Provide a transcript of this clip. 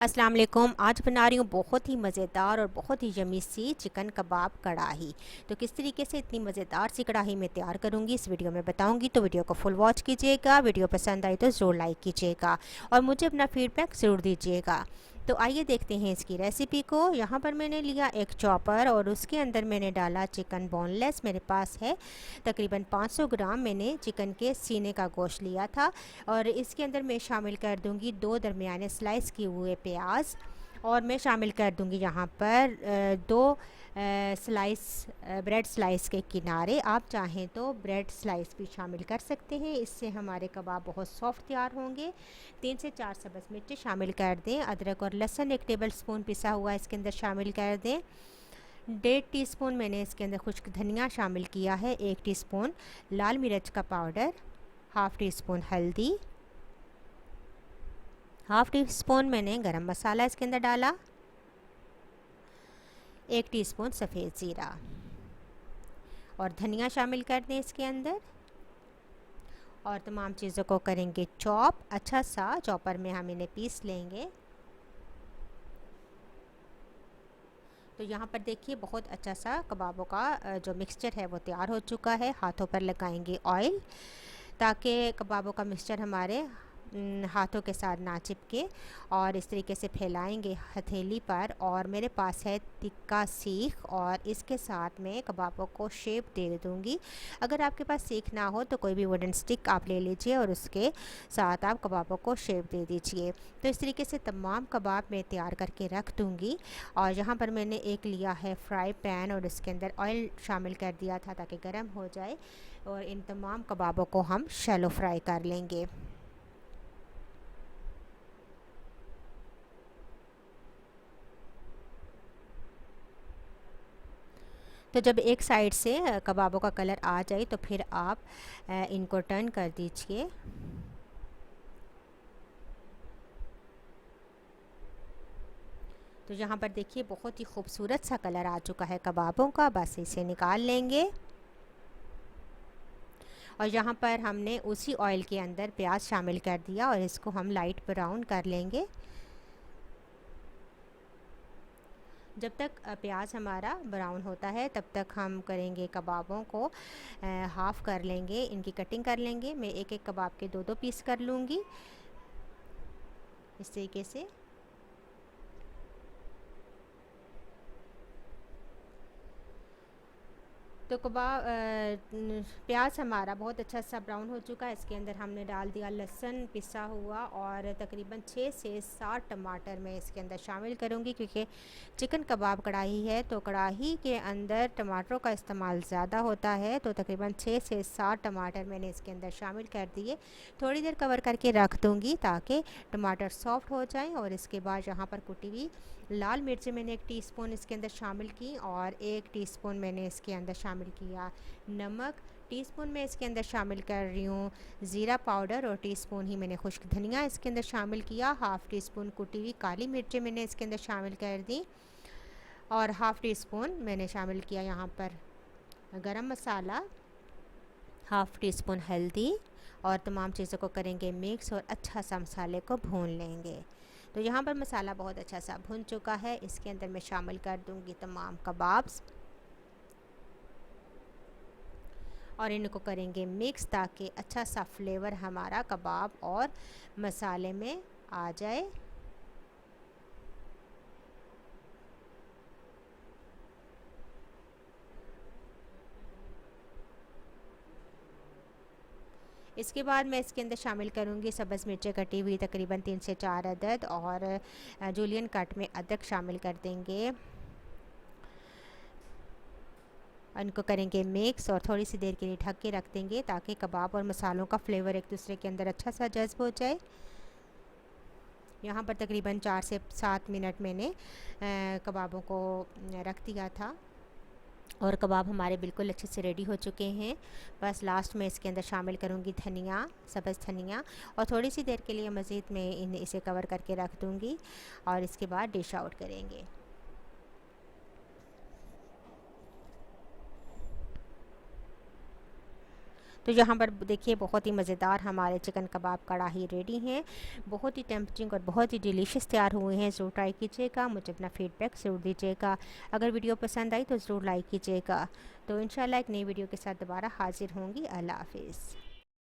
अस्सलाम वालेकुम। आज बना रही हूँ बहुत ही मज़ेदार और बहुत ही यम्मी सी चिकन कबाब कढ़ाई। तो किस तरीके से इतनी मज़ेदार सी कढ़ाई मैं तैयार करूँगी इस वीडियो में बताऊँगी, तो वीडियो को फुल वॉच कीजिएगा। वीडियो पसंद आई तो ज़रूर लाइक कीजिएगा और मुझे अपना फीडबैक ज़रूर दीजिएगा। तो आइए देखते हैं इसकी रेसिपी को। यहाँ पर मैंने लिया एक चॉपर और उसके अंदर मैंने डाला चिकन बोनलेस। मेरे पास है तकरीबन 500 ग्राम मैंने चिकन के सीने का गोश्त लिया था और इसके अंदर मैं शामिल कर दूँगी 2 दरमियाने स्लाइस किए हुए प्याज और मैं शामिल कर दूँगी यहाँ पर 2 ब्रेड स्लाइस के किनारे। आप चाहें तो ब्रेड स्लाइस भी शामिल कर सकते हैं, इससे हमारे कबाब बहुत सॉफ्ट तैयार होंगे। 3 से 4 सब्ज़ मिर्ची शामिल कर दें। अदरक और लहसुन 1 टेबल स्पून पिसा हुआ इसके अंदर शामिल कर दें। 1.5 टीस्पून मैंने इसके अंदर खुश्क धनिया शामिल किया है। 1 टीस्पून लाल मिर्च का पाउडर, हाफ़ टी स्पून हल्दी, हाफ़ टी स्पून मैंने गरम मसाला इसके अंदर डाला, 1 टीस्पून सफ़ेद ज़ीरा और धनिया शामिल कर दें इसके अंदर और तमाम चीज़ों को करेंगे चॉप। अच्छा सा चॉपर में हम इन्हें पीस लेंगे। तो यहाँ पर देखिए बहुत अच्छा सा कबाबों का जो मिक्सचर है वो तैयार हो चुका है। हाथों पर लगाएंगे ऑयल ताकि कबाबों का मिक्सचर हमारे हाथों के साथ ना चिपके और इस तरीके से फैलाएंगे हथेली पर। और मेरे पास है तिक्का सीख और इसके साथ मैं कबाबों को शेप दे दूँगी। अगर आपके पास सीख ना हो तो कोई भी वुडन स्टिक आप ले लीजिए और उसके साथ आप कबाबों को शेप दे दीजिए। तो इस तरीके से तमाम कबाब मैं तैयार करके रख दूँगी। और यहाँ पर मैंने एक लिया है फ्राई पैन और इसके अंदर ऑयल शामिल कर दिया था ताकि गर्म हो जाए और इन तमाम कबाबों को हम शैलो फ्राई कर लेंगे। तो जब एक साइड से कबाबों का कलर आ जाए तो फिर आप इनको टर्न कर दीजिए। तो यहाँ पर देखिए बहुत ही खूबसूरत सा कलर आ चुका है कबाबों का। बस इसे निकाल लेंगे और यहाँ पर हमने उसी ऑयल के अंदर प्याज शामिल कर दिया और इसको हम लाइट ब्राउन कर लेंगे। जब तक प्याज हमारा ब्राउन होता है तब तक हम करेंगे कबाबों को हाफ़ कर लेंगे, इनकी कटिंग कर लेंगे। मैं एक एक कबाब के 2-2 पीस कर लूँगी इस तरीके से। तो प्याज हमारा बहुत अच्छा सा ब्राउन हो चुका है। इसके अंदर हमने डाल दिया लहसुन पिसा हुआ और तकरीबन 6 से 7 टमाटर मैं इसके अंदर शामिल करूँगी क्योंकि चिकन कबाब कढ़ाई है तो कढ़ाई के अंदर टमाटरों का इस्तेमाल ज़्यादा होता है। तो तकरीबन 6 से 7 टमाटर मैंने इसके अंदर शामिल कर दिए। थोड़ी देर कवर करके रख दूँगी ताकि टमाटर सॉफ्ट हो जाएँ। और इसके बाद यहाँ पर कुटी हुई लाल मिर्च मैंने 1 टीस्पून इसके अंदर शामिल की और 1 टीस्पून मैंने इसके अंदर शामिल किया नमक। टीस्पून में इसके अंदर शामिल कर रही हूँ ज़ीरा पाउडर और टीस्पून ही मैंने खुश्क धनिया इसके अंदर शामिल किया। हाफ़ टी स्पून कुटी हुई काली मिर्चें मैंने इसके अंदर शामिल कर दी और हाफ़ टी स्पून मैंने शामिल किया यहाँ पर गरम मसाला, हाफ़ टी स्पून हल्दी और तमाम चीज़ों को करेंगे मिक्स और अच्छा सा मसाले को भून लेंगे। तो यहाँ पर मसाला बहुत अच्छा सा भुन चुका है। इसके अंदर मैं शामिल कर दूँगी तमाम कबाब्स और इनको करेंगे मिक्स ताकि अच्छा सा फ्लेवर हमारा कबाब और मसाले में आ जाए। इसके बाद मैं इसके अंदर शामिल करूँगी सब्ज़ मिर्चें कटी हुई तकरीबन 3 से 4 अदद और जूलियन कट में अदरक शामिल कर देंगे। इनको करेंगे मिक्स और थोड़ी सी देर के लिए ढक के रख देंगे ताकि कबाब और मसालों का फ्लेवर एक दूसरे के अंदर अच्छा सा जज्ब हो जाए। यहाँ पर तकरीबन 4 से 7 मिनट मैंने कबाबों को रख दिया था और कबाब हमारे बिल्कुल अच्छे से रेडी हो चुके हैं। बस लास्ट में इसके अंदर शामिल करूँगी धनिया, सब्ज़ धनिया और थोड़ी सी देर के लिए मज़ीद मैं इसे कवर करके रख दूँगी और इसके बाद डिश आउट करेंगे। तो यहाँ पर देखिए बहुत ही मज़ेदार हमारे चिकन कबाब कढ़ाई रेडी हैं, बहुत ही टेम्पटिंग और बहुत ही डिलीशियस तैयार हुए हैं। ज़रूर ट्राई कीजिएगा, मुझे अपना फीडबैक ज़रूर दीजिएगा। अगर वीडियो पसंद आई तो ज़रूर लाइक कीजिएगा। तो इंशाल्लाह एक नई वीडियो के साथ दोबारा हाजिर होंगी। अल्लाह हाफिज़।